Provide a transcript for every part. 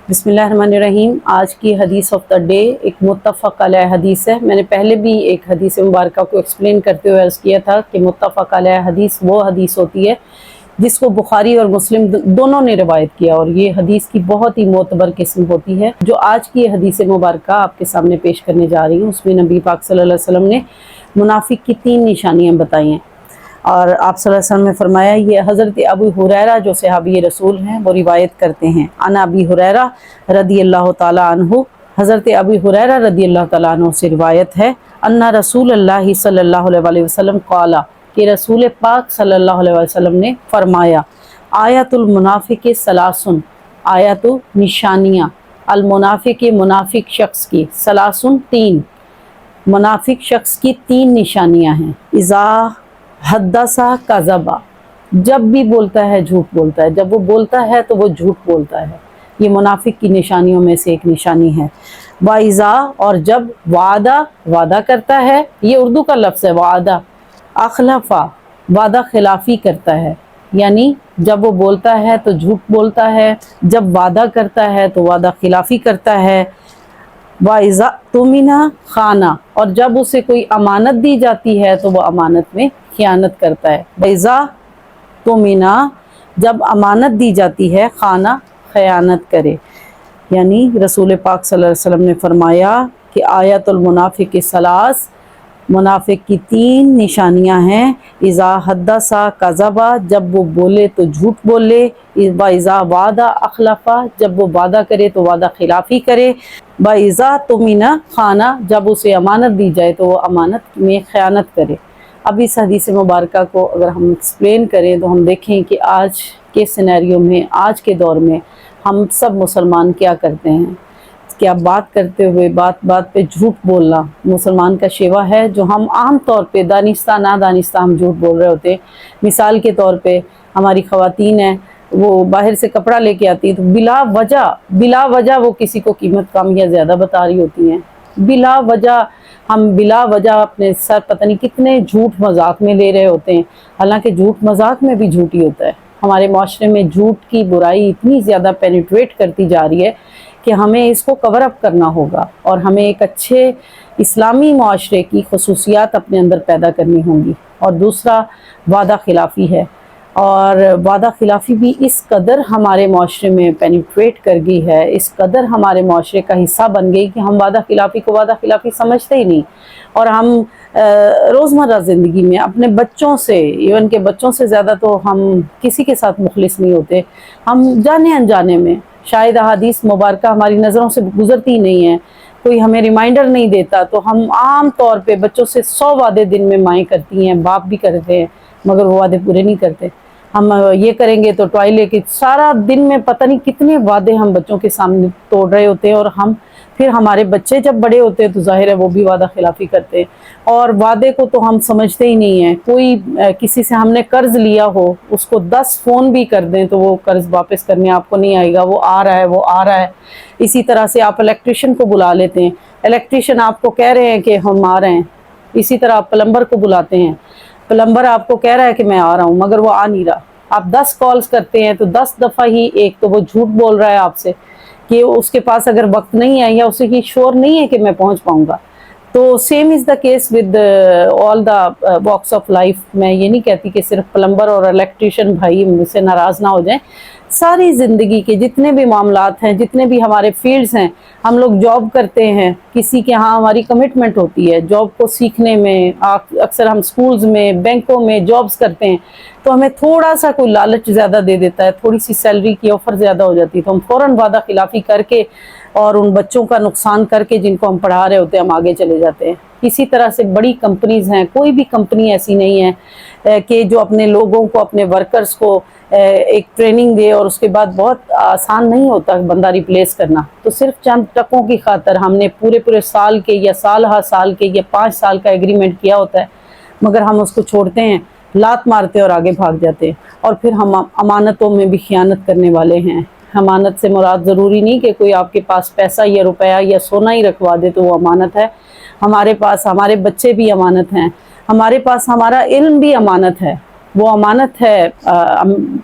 बिस्मिल्लाहिर्रहमानिर्रहीम। आज की हदीस ऑफ द डे एक मुत्तफ़क़ अलैह हदीस है। मैंने पहले भी एक हदीस मुबारका को एक्सप्लेन करते हुए अर्ज़ किया था कि मुत्तफ़क़ अलैह हदीस वो हदीस होती है जिसको बुखारी और मुस्लिम दोनों ने रिवायत किया, और ये हदीस की बहुत ही मोतबर किस्म होती है। जो आज की हदीस मुबारका आपके सामने पेश करने जा रही हूँ, उसमें नबी पाक सल्लल्लाहु अलैहि वसल्लम ने मुनाफिक की 3 निशानियाँ बताई हैं। और आप सल्लल्लाहु अलैहि वसल्लम ने फरमाया, ये हज़रत अबू हुरैरा जो सहाबी रसूल हैं वो रिवायत करते हैं। अना अबी हुरैरा रदियल्लाहु ताला अन्हु, हज़रत अबू हुरैरा रदियल्लाहु ताला अन्हु से रिवायत है, अन्ना रसूलुल्लाह सल्लल्लाहु अलैहि वसल्लम क़ाला, कि रसूल पाक सल्लल्लाहु अलैहि वसल्लम ने फरमाया, आयतुल मुनाफिक सलासुन, आयतु निशानियाँ, अल मुनाफिक मुनाफिक शख्स की, सलासुन 3, मुनाफिक शख्स की 3 निशानियाँ हैं। इज़ा हद्दसा कज़बा, जब भी बोलता है झूठ बोलता है, जब वो बोलता है तो वो झूठ बोलता है। ये मुनाफिक की निशानियों में से एक निशानी है। वाइज़ा, और जब वादा, वादा करता है, ये उर्दू का लफ्ज़ है वादा। अखलफा, वादा खिलाफ़ी करता है, यानी जब वो बोलता है तो झूठ बोलता है, जब वादा करता है तो वादा खिलाफ़ी करता है। वाइज़ा तुमिना खाना, और जब उसे कोई अमानत दी जाती है तो वो अमानत में खियानत करता है। वाइज़ा तुमिना, जब अमानत दी जाती है, खाना, खयानत करे। यानी रसूल पाक सल्लल्लाहु अलैहि वसल्लम ने फरमाया कि आयतुल मुनाफिक सलास, मुनाफिक की 3 निशानियां हैं। इज़ा हद्दसा कज़बा, जब वो बोले तो झूठ बोले। वाइज़ा वादा अखलफा, जब वो वादा करे तो वादा खिलाफ़ी करे। वाइज़ा तुमिना खाना, जब उसे अमानत दी जाए तो वो अमानत में खयानत करे। अब इस हदीस मुबारका को अगर हम एक्सप्लेन करें तो हम देखें कि आज के सिनेरियो में, आज के दौर में हम सब मुसलमान क्या करते हैं। क्या बात करते हुए बात बात पे झूठ बोलना मुसलमान का शेवा है, जो हम आम तौर पे दानिस्ता ना दानिस्ता हम झूठ बोल रहे होते हैं। मिसाल के तौर पे हमारी ख़वातीन हैं, वो बाहर से कपड़ा लेके आती हैं तो बिला वजह वो किसी को कीमत कम या ज़्यादा बता रही होती हैं। हम बिला वजह अपने सर पता नहीं कितने झूठ मजाक में ले रहे होते हैं, हालांकि झूठ मजाक में भी झूठ ही होता है। हमारे माशरे में झूठ की बुराई इतनी ज़्यादा पेनिट्रेट करती जा रही है कि हमें इसको कवर अप करना होगा, और हमें एक अच्छे इस्लामी माशरे की खसूसियात अपने अंदर पैदा करनी होंगी। और दूसरा वादा खिलाफ़ी है, और वादा खिलाफ़ी भी इस कदर हमारे माशरे में पेनिट्रेट कर गई है, इस कदर हमारे माशरे का हिस्सा बन गई कि हम वादा खिलाफ़ी को वादा खिलाफ़ी समझते ही नहीं। और हम रोज़मर्रा ज़िंदगी में अपने बच्चों से, इवन के बच्चों से ज़्यादा तो हम किसी के साथ मुखलिस नहीं होते। हम जाने अनजाने में, शायद अहादीस मुबारका हमारी नज़रों से गुजरती नहीं है, कोई हमें रिमाइंडर नहीं देता, तो हम आम तौर पे बच्चों से 100 वादे दिन में माएँ करती हैं, बाप भी करते हैं, मगर वो वादे पूरे नहीं करते। हम ये करेंगे तो टॉय लेके, सारा दिन में पता नहीं कितने वादे हम बच्चों के सामने तोड़ रहे होते हैं। और फिर हमारे बच्चे जब बड़े होते हैं तो जाहिर है वो भी वादा खिलाफ़ी करते हैं, और वादे को तो हम समझते ही नहीं हैं। कोई किसी से हमने कर्ज़ लिया हो, उसको 10 फ़ोन भी कर दें तो वो कर्ज़ वापस करने आपको नहीं आएगा, वो आ रहा है। इसी तरह से आप इलेक्ट्रिशियन को बुला लेते हैं, इलेक्ट्रिशियन आपको कह रहे हैं कि हम आ रहे हैं। इसी तरह आप प्लम्बर को बुलाते हैं, प्लम्बर आपको कह रहा है कि मैं आ रहा हूँ, मगर वो आ नहीं रहा। आप 10 कॉल्स करते हैं तो 10 दफ़ा ही एक तो वो झूठ बोल रहा है आपसे कि उसके पास अगर वक्त नहीं है या उसे ये श्योर नहीं है कि मैं पहुँच पाऊँगा। तो same is the case with all the walks of life. मैं ये नहीं कहती कि सिर्फ प्लम्बर और इलेक्ट्रिशियन भाई मुझसे नाराज़ ना हो जाएं। सारी ज़िंदगी के जितने भी मामलात हैं, जितने भी हमारे फील्ड्स हैं, हम लोग जॉब करते हैं, किसी के यहाँ हमारी कमिटमेंट होती है जॉब को सीखने में। अक्सर हम स्कूल्स में, बैंकों में जॉब्स करते हैं तो हमें थोड़ा सा कोई लालच ज़्यादा दे देता है, थोड़ी सी सैलरी की ऑफ़र ज़्यादा हो जाती है तो हम फ़ौरन वादा खिलाफ़ी करके और उन बच्चों का नुकसान करके जिनको हम पढ़ा रहे होते हैं हम आगे चले जाते हैं। इसी तरह से बड़ी कंपनीज़ हैं, कोई भी कंपनी ऐसी नहीं है कि जो अपने लोगों को, अपने वर्कर्स को एक ट्रेनिंग दे, और उसके बाद बहुत आसान नहीं होता बंदा रिप्लेस करना। तो सिर्फ चंद टकों की खातर हमने पूरे साल के या साल के या 5 साल का एग्रीमेंट किया होता है, मगर हम उसको छोड़ते हैं, लात मारते और आगे भाग जाते हैं। और फिर हम अमानतों में भी खियानत करने वाले हैं। अमानत से मुराद ज़रूरी नहीं कि कोई आपके पास पैसा या रुपया या सोना ही रखवा दे तो वो अमानत है। हमारे पास हमारे बच्चे भी अमानत हैं, हमारे पास हमारा इल्म भी अमानत है। وہ امانت ہے،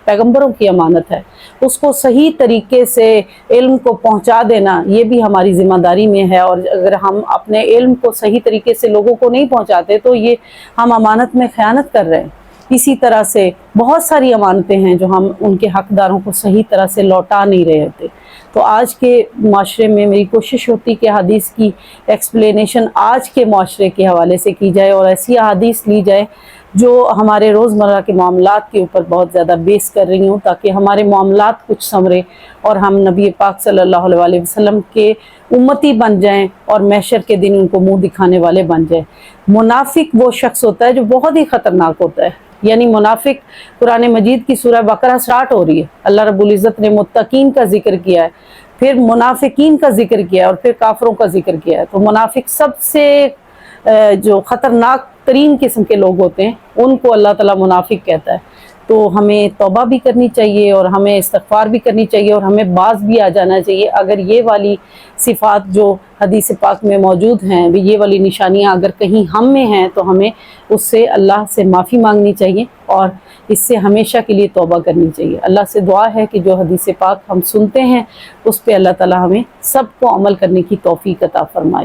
پیغمبروں کی امانت ہے، اس کو صحیح طریقے سے علم کو پہنچا دینا یہ بھی ہماری ذمہ داری میں ہے، اور اگر ہم اپنے علم کو صحیح طریقے سے لوگوں کو نہیں پہنچاتے تو یہ ہم امانت میں خیانت کر رہے ہیں۔ اسی طرح سے بہت ساری امانتیں ہیں جو ہم ان کے حقداروں کو صحیح طرح سے لوٹا نہیں رہے ہوتے۔ تو آج کے معاشرے میں میری کوشش ہوتی کہ حدیث کی ایکسپلینیشن آج کے معاشرے کے حوالے سے کی جائے، اور ایسی احادیث لی جائے جو ہمارے روزمرہ کے معاملات کے اوپر بہت زیادہ بیس کر رہی ہوں، تاکہ ہمارے معاملات کچھ سنورے اور ہم نبی پاک صلی اللہ علیہ وسلم کے امتی بن جائیں اور محشر کے دن ان کو منہ دکھانے والے بن جائیں۔ منافق وہ شخص ہوتا ہے جو بہت ہی خطرناک ہوتا ہے، یعنی منافق قرآن مجید کی سورہ بقرہ سٹارٹ ہو رہی ہے، اللہ رب العزت نے متقین کا ذکر کیا ہے، پھر منافقین کا ذکر کیا ہے، اور پھر کافروں کا ذکر کیا ہے۔ تو منافق سب سے جو خطرناک ترین قسم کے لوگ ہوتے ہیں ان کو اللہ تعالیٰ منافق کہتا ہے۔ تو ہمیں توبہ بھی کرنی چاہیے اور ہمیں استغفار بھی کرنی چاہیے، اور ہمیں باز بھی آ جانا چاہیے اگر یہ والی صفات جو حدیث پاک میں موجود ہیں، یہ والی نشانیاں اگر کہیں ہم میں ہیں تو ہمیں اس سے اللہ سے معافی مانگنی چاہیے اور اس سے ہمیشہ کے لیے توبہ کرنی چاہیے۔ اللہ سے دعا ہے کہ جو حدیث پاک ہم سنتے ہیں اس پہ اللہ تعالیٰ ہمیں سب کو عمل کرنے کی توفیق عطا فرمائے۔